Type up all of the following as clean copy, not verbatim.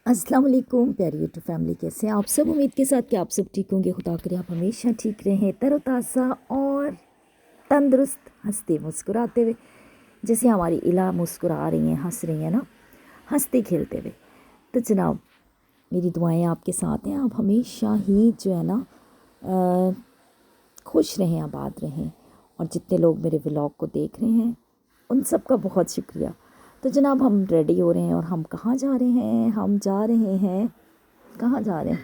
अस्सलाम वालेकुम प्यारी यूट्यूब फैमिली, कैसे हैं आप सब। उम्मीद के साथ कि आप सब ठीक होंगे। खुदा करे आप हमेशा ठीक रहें, तरोताज़ा और तंदुरुस्त, हंसते मुस्कुराते हुए, जैसे हमारी इला मुस्कुरा रही हैं, हंस रही हैं ना, हंसते खेलते हुए। तो जनाब, मेरी दुआएं आपके साथ हैं। आप हमेशा ही जो है ना खुश रहें, आबाद रहें। और जितने लोग मेरे व्लॉग को देख रहे हैं उन सब का बहुत शुक्रिया। तो जनाब, हम रेडी हो रहे हैं और हम कहाँ जा रहे हैं? हम जा रहे हैं, कहाँ जा रहे हैं?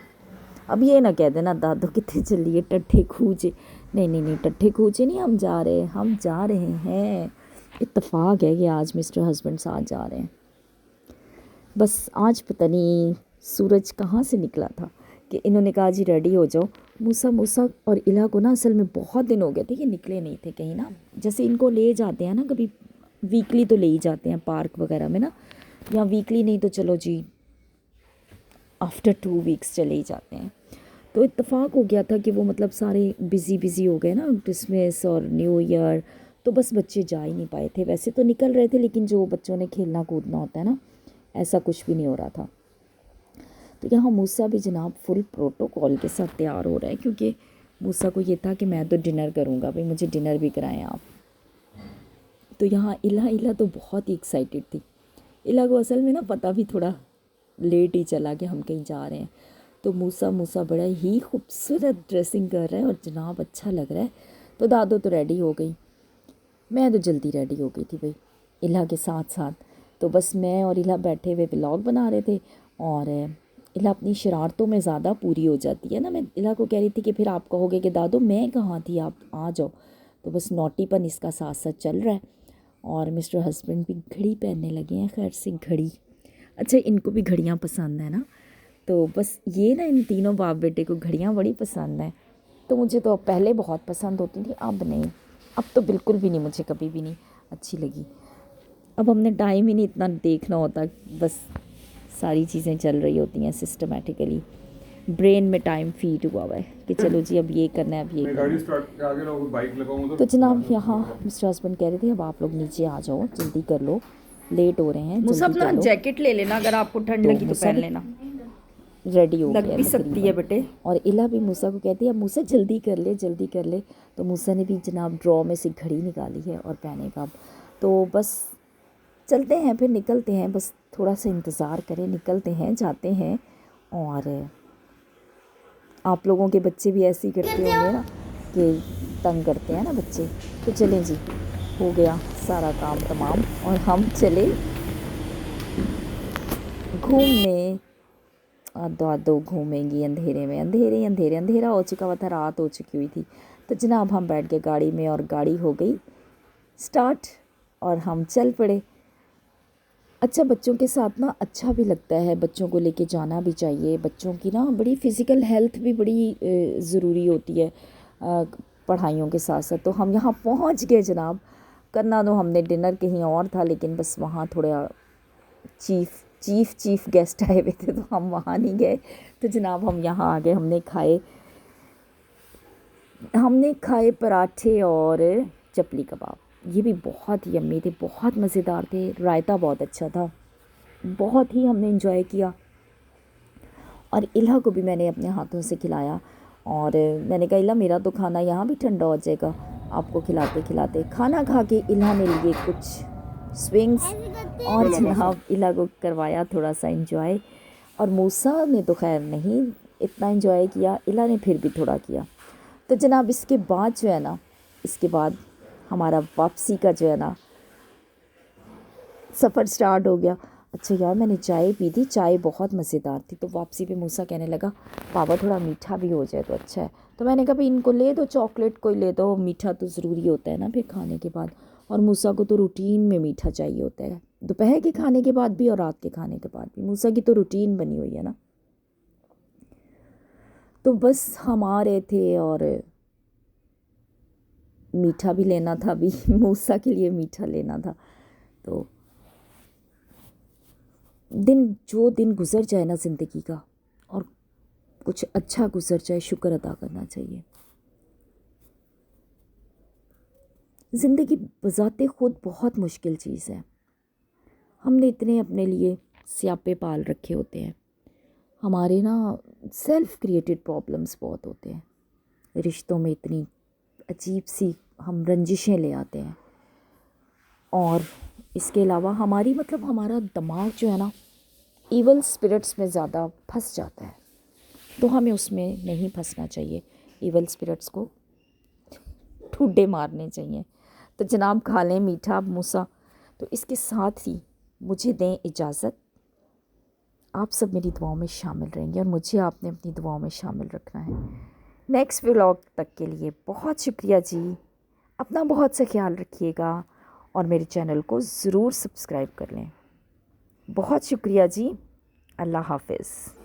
अब ये ना कह देना दादू कितने चलिए टट्ठे खूचे। नहीं नहीं नहीं, टट्ठे खूचे नहीं हम जा रहे, हम जा रहे हैं। इत्तेफाक है कि आज मिस्टर हस्बैंड साथ जा रहे हैं। बस आज पता नहीं सूरज कहाँ से निकला था कि इन्होंने कहा जी रेडी हो जाओ। मूसा मूसा और इला को ना असल में बहुत दिन हो गए थे कि निकले नहीं थे कहीं ना। जैसे इनको ले जाते हैं ना कभी, वीकली तो ले ही जाते हैं पार्क वगैरह में ना, या वीकली नहीं तो चलो जी आफ्टर 2 वीक्स चले ही जाते हैं। तो इत्तेफाक हो गया था कि वो मतलब सारे बिज़ी बिज़ी हो गए ना, क्रिसमस और न्यू ईयर, तो बस बच्चे जा ही नहीं पाए थे। वैसे तो निकल रहे थे लेकिन जो बच्चों ने खेलना कूदना होता है ना, ऐसा कुछ भी नहीं हो रहा था। तो यहाँ मूसा भी जनाब फुल प्रोटोकॉल के साथ तैयार हो रहा है, क्योंकि मूसा को ये था कि मैं तो डिनर करूँगा, भाई मुझे डिनर भी कराएं आप। तो यहाँ इला इला तो बहुत ही एक्साइटेड थी। इला को असल में ना पता भी थोड़ा लेट ही चला कि हम कहीं जा रहे हैं। तो मूसा मूसा बड़ा ही खूबसूरत ड्रेसिंग कर रहा है और जनाब अच्छा लग रहा है। तो दादो तो रेडी हो गई, मैं तो जल्दी रेडी हो गई थी भाई इला के साथ साथ। तो बस मैं और इला बैठे हुए व्लॉग बना रहे थे। और इला अपनी शरारतों में ज़्यादा पूरी हो जाती है ना। मैं इला को कह रही थी कि फिर आप कहोगे कि दादो मैं कहाँ थी, आप आ जाओ। तो बस नोटीपन इसका साथ साथ चल रहा है। और मिस्टर हस्बैंड भी घड़ी पहनने लगे हैं। खैर से घड़ी, अच्छा इनको भी घड़ियाँ पसंद है ना। तो बस ये ना इन तीनों बाप बेटे को घड़ियाँ बड़ी पसंद हैं। तो मुझे तो पहले बहुत पसंद होती थी, अब नहीं। अब तो बिल्कुल भी नहीं, मुझे कभी भी नहीं अच्छी लगी। अब हमने टाइम ही नहीं इतना देखना होता, बस सारी चीज़ें चल रही होती हैं सिस्टमेटिकली। ब्रेन में टाइम फीड हुआ है कि चलो जी अब ये करना है, अब ये करना है। तो जनाब यहाँ मिस्टर हस्बैंड कह रहे थे अब आप लोग नीचे आ जाओ, जल्दी कर लो, लेट हो रहे हैं, मुझे जल्दी अपना कर लो। जैकेट ले लेना, अगर आपको ठंड तो लगी तो मूसा पहन भी लेना, रेडी हो लग गया भी सकती है तकरीबन। बेटे। और इला भी मूसा को कहती है अब मूसा जल्दी कर ले, जल्दी कर ले। तो मूसा ने भी जनाब ड्रॉ में से घड़ी निकाली है और पहनेगा अब। तो बस चलते हैं, फिर निकलते हैं, बस थोड़ा सा इंतज़ार करें, निकलते हैं, जाते हैं। और आप लोगों के बच्चे भी ऐसे ही करते होंगे ना कि तंग करते हैं ना बच्चे। तो चलें जी, हो गया सारा काम तमाम और हम चले घूमने। दो घूमेंगी अंधेरे में, अंधेरे अंधेरे, अंधेरा हो चुका हुआ था, रात हो चुकी हुई थी। तो जनाब हम बैठ गए गाड़ी में और गाड़ी हो गई स्टार्ट और हम चल पड़े। अच्छा, बच्चों के साथ ना अच्छा भी लगता है, बच्चों को लेके जाना भी चाहिए। बच्चों की ना बड़ी फ़िज़िकल हेल्थ भी बड़ी ज़रूरी होती है पढ़ाइयों के साथ साथ। तो हम यहाँ पहुँच गए जनाब। करना तो हमने डिनर कहीं और था, लेकिन बस वहाँ थोड़ा चीफ गेस्ट आए हुए थे तो हम वहाँ नहीं गए। तो जनाब हम यहाँ आ गए। हमने खाए पराठे और चपली कबाब। ये भी बहुत यम्मी थे, बहुत मज़ेदार थे। रायता बहुत अच्छा था, बहुत ही हमने इंजॉय किया। और इल्हा को भी मैंने अपने हाथों से खिलाया। और मैंने कहा इल्हा मेरा तो खाना यहाँ भी ठंडा हो जाएगा आपको खिलाते खिलाते। खाना खा के इल्हा ने लिए कुछ स्विंग्स और जनाब इल्हा को करवाया थोड़ा सा इंजॉय। और मूसा ने तो खैर नहीं इतना इंजॉय किया, इल्हा ने फिर भी थोड़ा किया। तो जनाब इसके बाद जो है ना, इसके बाद हमारा वापसी का जो है ना सफ़र स्टार्ट हो गया। अच्छा यार, मैंने चाय पी थी, चाय बहुत मज़ेदार थी। तो वापसी पे मूसा कहने लगा पापा थोड़ा मीठा भी हो जाए तो अच्छा है। तो मैंने कहा भाई इनको ले दो चॉकलेट, कोई ले दो, मीठा तो ज़रूरी होता है ना फिर खाने के बाद। और मूसा को तो रूटीन में मीठा चाहिए होता है, दोपहर के खाने के बाद भी और रात के खाने के बाद भी। मूसा की तो रूटीन बनी हुई है ना। तो बस हम आ रहे थे और मीठा भी लेना था, अभी मूसा के लिए मीठा लेना था। तो दिन गुज़र जाए ना ज़िंदगी का, और कुछ अच्छा गुज़र जाए, शुक्र अदा करना चाहिए। ज़िंदगी बज़ाते ख़ुद बहुत मुश्किल चीज़ है। हमने इतने अपने लिए स्यापे पाल रखे होते हैं, हमारे ना सेल्फ क्रिएटेड प्रॉब्लम्स बहुत होते हैं, रिश्तों में इतनी अजीब सी हम रंजिशें ले आते हैं, और इसके अलावा हमारी मतलब हमारा दिमाग जो है ना इवल स्पिरिट्स में ज़्यादा फंस जाता है। तो हमें उसमें नहीं फंसना चाहिए, इवल स्पिरिट्स को ठुड्डे मारने चाहिए। तो जनाब खा लें मीठा मूसा। तो इसके साथ ही मुझे दें इजाज़त। आप सब मेरी दुआओं में शामिल रहेंगे और मुझे आपने अपनी दुआओं में शामिल रखना है। नेक्स्ट व्लॉग तक के लिए बहुत शुक्रिया जी। अपना बहुत सा ख्याल रखिएगा और मेरे चैनल को ज़रूर सब्सक्राइब कर लें। बहुत शुक्रिया जी। अल्लाह हाफ़िज़।